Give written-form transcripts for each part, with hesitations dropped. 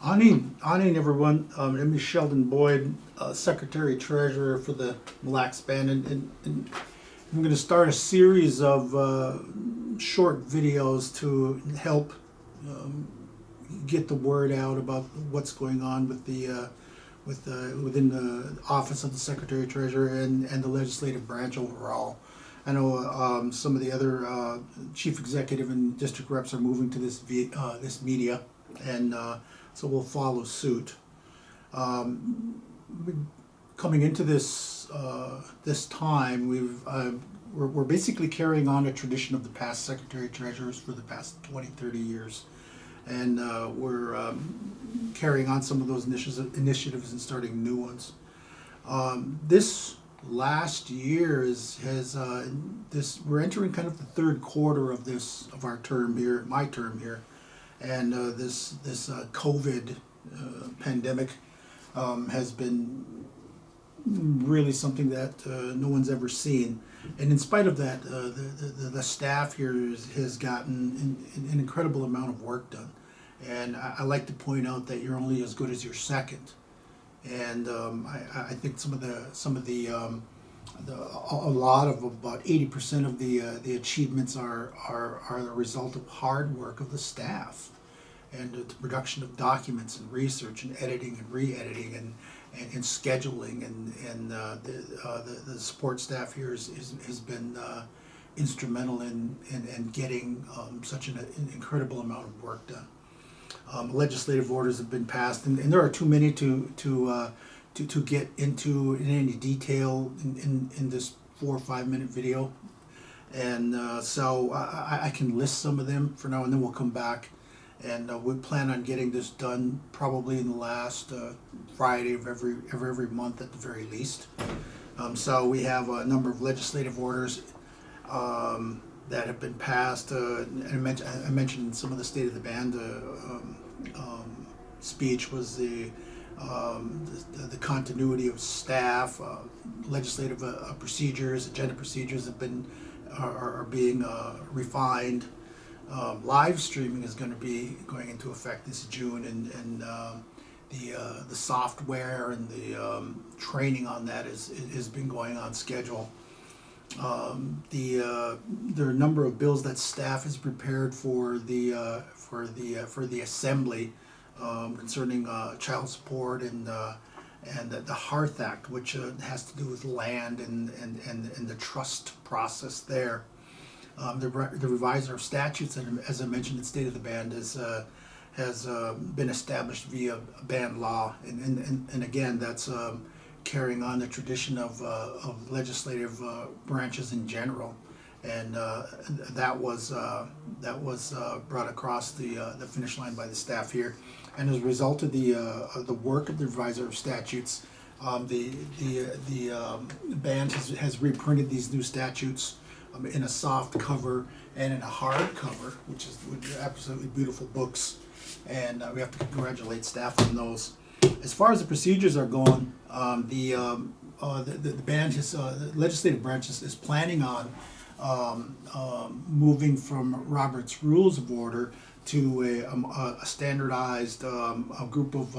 Aning everyone. My name is Sheldon Boyd, Secretary Treasurer for the Mille Band, and I'm going to start a series of short videos to help um, get the word out about what's going on with within the office of the Secretary Treasurer and the legislative branch overall. I know some of the other chief executive and district reps are moving to this media, and so we'll follow suit. Um, Coming into this time, we're basically carrying on a tradition of the past secretary treasurers for the past 20, 30 years, and we're carrying on some of those initiatives and starting new ones. This last year has we're entering kind of the third quarter of our term here, my term here, and this COVID pandemic has been really something that no one's ever seen. And in spite of that, the staff here has gotten an incredible amount of work done. And I like to point out that you're only as good as your second. And I think a lot of about 80% of the achievements are the result of hard work of the staff and the production of documents and research and editing and re-editing and scheduling and the support staff here has been instrumental in getting such an incredible amount of work done. Legislative orders have been passed, and there are too many to get into in any detail in this 4 or 5 minute video, and so I can list some of them for now, and then we'll come back, and we plan on getting this done probably in the last Friday of every month at the very least. So we have a number of legislative orders that have been passed. And I mentioned some of the State of the Band speech was the continuity of staff, legislative procedures, agenda procedures are being refined. Live streaming is going to be going into effect this June, and the software and the training on that has been going on schedule. There are a number of bills that staff has prepared for the assembly concerning child support and the HEARTH Act, which has to do with land and the trust process there. The revisor of statutes, as I mentioned, the State of the Band has been established via band law, and again that's carrying on the tradition of legislative branches in general, and that was brought across the finish line by the staff here, and as a result of the work of the revisor of statutes, the band has reprinted these new statutes in a soft cover and in a hard cover, which are absolutely beautiful books, and we have to congratulate staff on those. As far as the procedures are going, the band the legislative branch is planning on moving from Robert's Rules of Order to a standardized a group of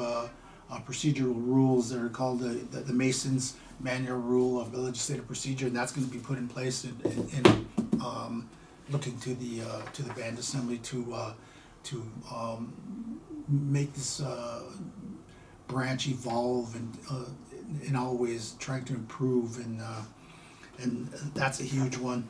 procedural rules that are called the Mason's Manual Rule of Legislative Procedure, and that's going to be put in place in looking to the band assembly to make this branch evolve and in all ways trying to improve, and that's a huge one.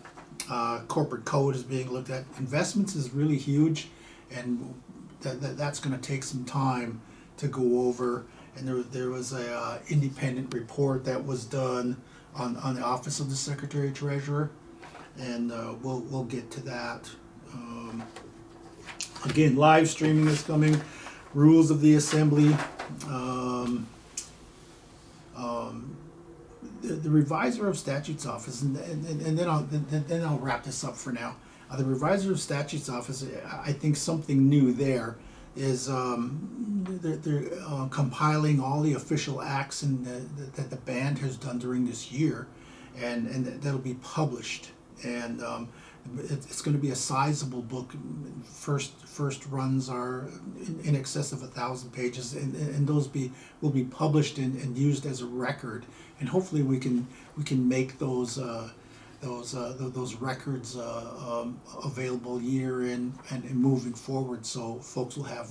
Corporate code is being looked at. Investments is really huge, and that's going to take some time to go over. And there was a independent report that was done on the Office of the Secretary Treasurer, and we'll get to that. Again, live streaming is coming. Rules of the Assembly. The revisor of statutes office, and then I'll wrap this up for now. The revisor of statutes office, I think something new there is they're compiling all the official acts that the band has done during this year, and that'll be published. And It's going to be a sizable book. First runs are in excess of 1,000 pages, and those will be published and used as a record. And hopefully we can make those records available year in and moving forward, so folks will have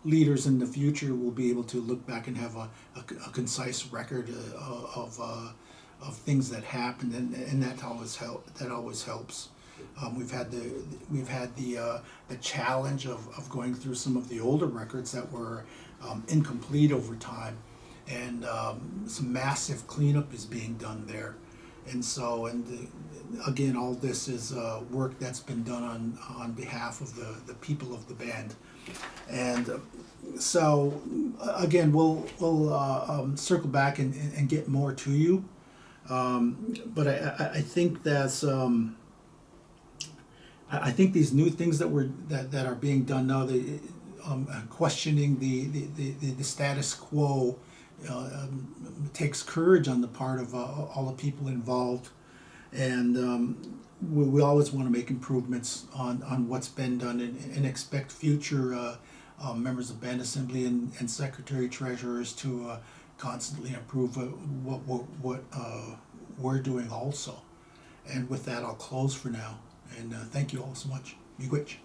leaders in the future will be able to look back and have a concise record of things that happened, and that always helps. We've had the challenge of going through some of the older records that were incomplete over time, and some massive cleanup is being done there. And so, again, all this is work that's been done on behalf of the people of the band. And so, again, we'll circle back and get more to you. But I think that's I think these new things that are being done now, questioning the status quo, takes courage on the part of all the people involved, and we always want to make improvements on what's been done, and expect future members of band assembly and secretary treasurers to constantly improve what we're doing also. And with that, I'll close for now, and thank you all so much. Miigwech.